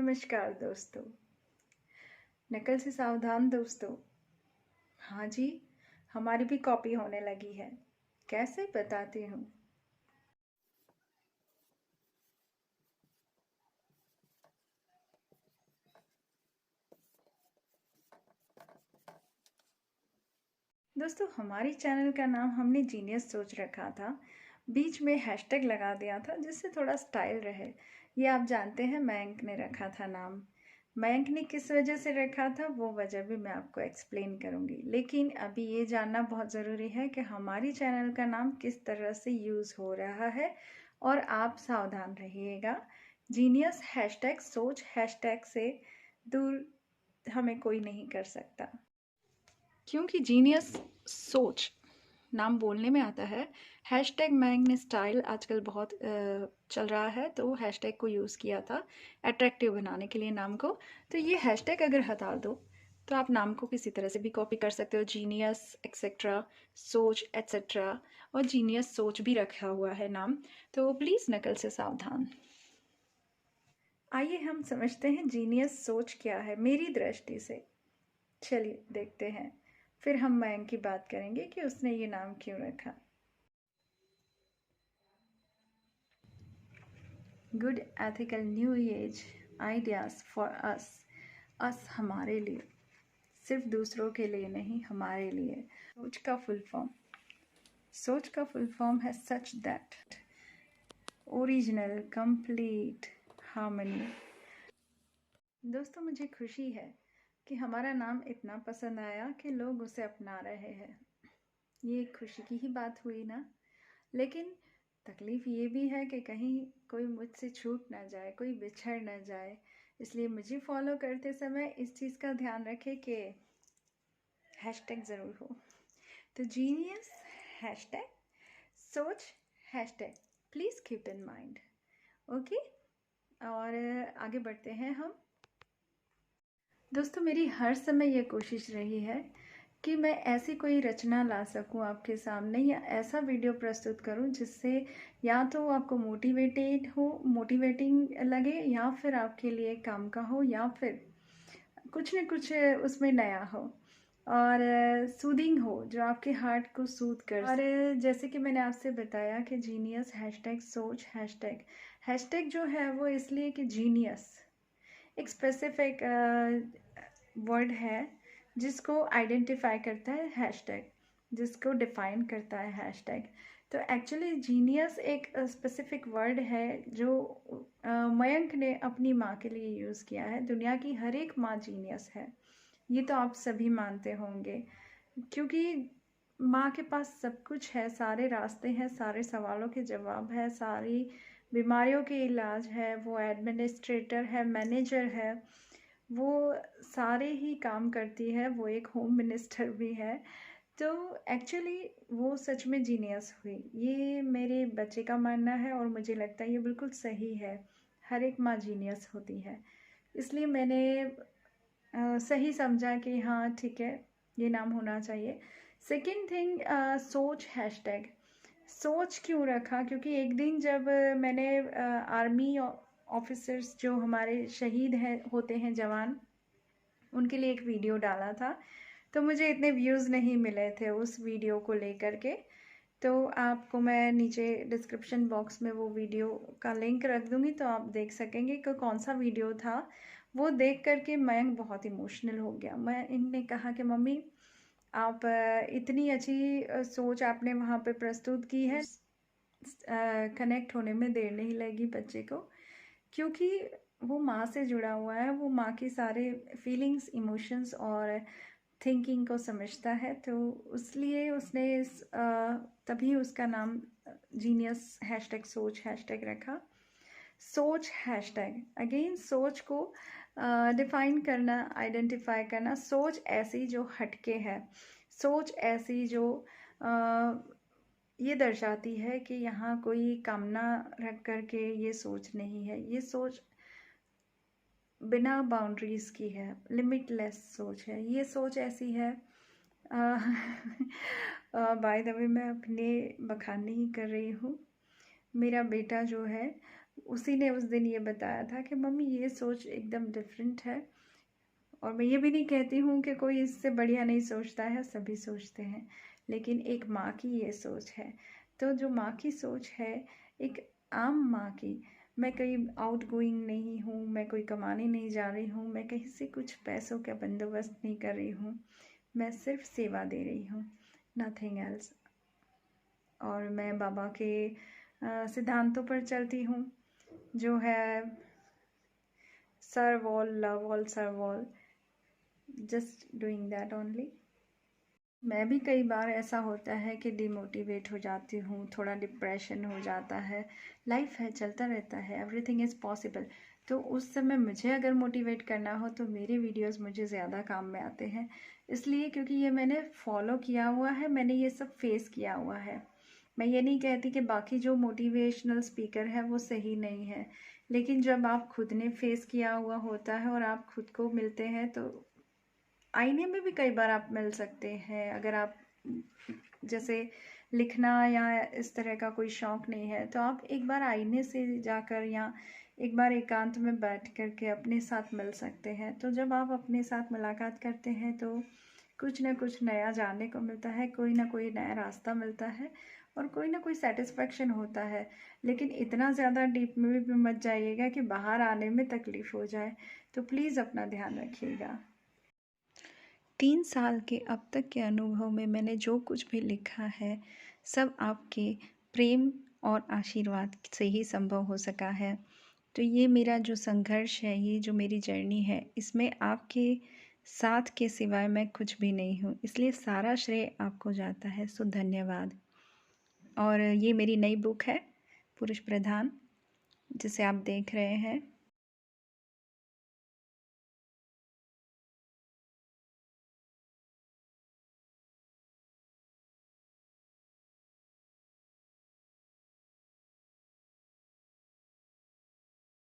नमस्कार दोस्तों। नकल से सावधान दोस्तों। हाँ जी, हमारी भी कॉपी होने लगी है। कैसे बताती हूँ। दोस्तों, हमारी चैनल का नाम हमने जीनियस सोच रखा था। बीच में हैशटैग लगा दिया था जिससे थोड़ा स्टाइल रहे। ये आप जानते हैं, मयंक ने रखा था नाम। मयंक ने किस वजह से रखा था वो वजह भी मैं आपको एक्सप्लेन करूँगी, लेकिन अभी ये जानना बहुत ज़रूरी है कि हमारी चैनल का नाम किस तरह से यूज़ हो रहा है और आप सावधान रहिएगा। जीनियस हैशटैग सोच हैशटैग से दूर हमें कोई नहीं कर सकता, क्योंकि जीनियस सोच नाम बोलने में आता है। हैशटैग मैंगने स्टाइल आजकल बहुत चल रहा है, तो हैशटैग को यूज़ किया था अट्रैक्टिव बनाने के लिए नाम को। तो ये हैशटैग अगर हटा दो तो आप नाम को किसी तरह से भी कॉपी कर सकते हो। जीनियस एक्सेट्रा, सोच एक्सेट्रा, और जीनियस सोच भी रखा हुआ है नाम। तो प्लीज़ नकल से सावधान। आइए हम समझते हैं जीनियस सोच क्या है मेरी दृष्टि से। चलिए देखते हैं, फिर हम मयंक की बात करेंगे कि उसने ये नाम क्यों रखा। Good ethical new age ideas for us हमारे लिए, सिर्फ दूसरों के लिए नहीं, हमारे लिए। सोच का फुल फॉर्म है such that, original, complete, harmony. दोस्तों, मुझे खुशी है कि हमारा नाम इतना पसंद आया कि लोग उसे अपना रहे हैं। ये एक खुशी की ही बात हुई ना। लेकिन तकलीफ़ ये भी है कि कहीं कोई मुझसे छूट ना जाए, कोई बिछड़ ना जाए। इसलिए मुझे फॉलो करते समय इस चीज़ का ध्यान रखें कि हैशटैग ज़रूर हो। तो जीनियस हैशटैग, सोच hashtag, please keep in mind. Okay, और आगे बढ़ते हैं हम। दोस्तों, मेरी हर समय ये कोशिश रही है कि मैं ऐसी कोई रचना ला सकूं आपके सामने, या ऐसा वीडियो प्रस्तुत करूं जिससे या तो आपको मोटिवेटिंग लगे, या फिर आपके लिए काम का हो, या फिर कुछ न कुछ उसमें नया हो और सूदिंग हो, जो आपके हार्ट को सूद कर। और जैसे कि मैंने आपसे बताया कि जीनियस हैशटैग सोच हैशटैग जो है वो इसलिए कि जीनियस एक स्पेसिफिक वर्ड है जिसको आइडेंटिफाई करता है हैशटैग, जिसको डिफाइन करता है हैशटैग। तो एक्चुअली जीनियस एक स्पेसिफिक वर्ड है जो मयंक ने अपनी माँ के लिए यूज़ किया है। दुनिया की हर एक माँ जीनियस है, ये तो आप सभी मानते होंगे, क्योंकि माँ के पास सब कुछ है, सारे रास्ते हैं, सारे सवालों के जवाब है, सारी बीमारियों के इलाज है। वो एडमिनिस्ट्रेटर है, मैनेजर है, वो सारे ही काम करती है, वो एक होम मिनिस्टर भी है। तो एक्चुअली वो सच में जीनियस हुई, ये मेरे बच्चे का मानना है और मुझे लगता है ये बिल्कुल सही है। हर एक माँ जीनियस होती है, इसलिए मैंने सही समझा कि हाँ ठीक है, ये नाम होना चाहिए। सेकंड थिंग, सोच हैशटैग। सोच क्यों रखा, क्योंकि एक दिन जब मैंने आर्मी ऑफिसर्स जो हमारे शहीद हैं होते हैं जवान, उनके लिए एक वीडियो डाला था, तो मुझे इतने व्यूज़ नहीं मिले थे उस वीडियो को लेकर के। तो आपको मैं नीचे डिस्क्रिप्शन बॉक्स में वो वीडियो का लिंक रख दूँगी, तो आप देख सकेंगे कि कौन सा वीडियो था। वो देख कर के मयंक बहुत इमोशनल हो गया। मयंक ने कहा कि मम्मी, आप इतनी अच्छी सोच आपने वहाँ पे प्रस्तुत की है। कनेक्ट होने में देर नहीं लगी बच्चे को, क्योंकि वो माँ से जुड़ा हुआ है, वो माँ के सारे फीलिंग्स, इमोशंस और थिंकिंग को समझता है। तो इसलिए उसने तभी उसका नाम जीनियस हैशटैग सोच हैशटैग रखा। सोच हैशटैग, अगेन सोच को डिफाइन करना, आइडेंटिफाई करना। सोच ऐसी जो हटके है, सोच ऐसी जो ये दर्शाती है कि यहाँ कोई कामना रख कर के ये सोच नहीं है, ये सोच बिना बाउंड्रीज़ की है, लिमिटलेस सोच है। ये सोच ऐसी है, बाय द वे मैं अपने बखान नहीं कर रही हूँ। मेरा बेटा जो है उसी ने उस दिन ये बताया था कि मम्मी ये सोच एकदम डिफरेंट है। और मैं ये भी नहीं कहती हूँ कि कोई इससे बढ़िया नहीं सोचता है, सभी सोचते हैं, लेकिन एक माँ की ये सोच है। तो जो माँ की सोच है, एक आम माँ की, मैं कहीं आउट गोइंग नहीं हूँ, मैं कोई कमाने नहीं जा रही हूँ, मैं कहीं से कुछ पैसों का बंदोबस्त नहीं कर रही हूँ, मैं सिर्फ सेवा दे रही हूँ, नथिंग एल्स। और मैं बाबा के सिद्धांतों पर चलती हूँ, जो है serve all, love all, serve all, just doing that only. मैं भी कई बार ऐसा होता है कि डिमोटिवेट हो जाती हूँ, थोड़ा डिप्रेशन हो जाता है, लाइफ है, चलता रहता है, एवरीथिंग इज़ पॉसिबल। तो उस समय मुझे अगर मोटिवेट करना हो तो मेरे वीडियोस मुझे ज़्यादा काम में आते हैं, इसलिए क्योंकि ये मैंने फॉलो किया हुआ है, मैंने ये सब फेस किया हुआ है। मैं ये नहीं कहती कि बाकी जो मोटिवेशनल स्पीकर है वो सही नहीं है, लेकिन जब आप खुद ने फेस किया हुआ होता है और आप खुद को मिलते हैं तो आईने में भी कई बार आप मिल सकते हैं। अगर आप जैसे लिखना या इस तरह का कोई शौक़ नहीं है तो आप एक बार आईने से जाकर या एक बार एकांत में बैठ कर के अपने साथ मिल सकते हैं। तो जब आप अपने साथ मुलाकात करते हैं तो कुछ ना कुछ नया जानने को मिलता है, कोई ना कोई नया रास्ता मिलता है और कोई ना कोई सेटिस्फेक्शन होता है। लेकिन इतना ज़्यादा डीप में भी मत जाइएगा कि बाहर आने में तकलीफ़ हो जाए। तो प्लीज़ अपना ध्यान रखिएगा। 3 साल के अब तक के अनुभव में मैंने जो कुछ भी लिखा है, सब आपके प्रेम और आशीर्वाद से ही संभव हो सका है। तो ये मेरा जो संघर्ष है, ये जो मेरी जर्नी है, इसमें आपके साथ के सिवाय मैं कुछ भी नहीं हूँ, इसलिए सारा श्रेय आपको जाता है, सो धन्यवाद। और ये मेरी नई बुक है, पुरुष प्रधान, जिसे आप देख रहे हैं।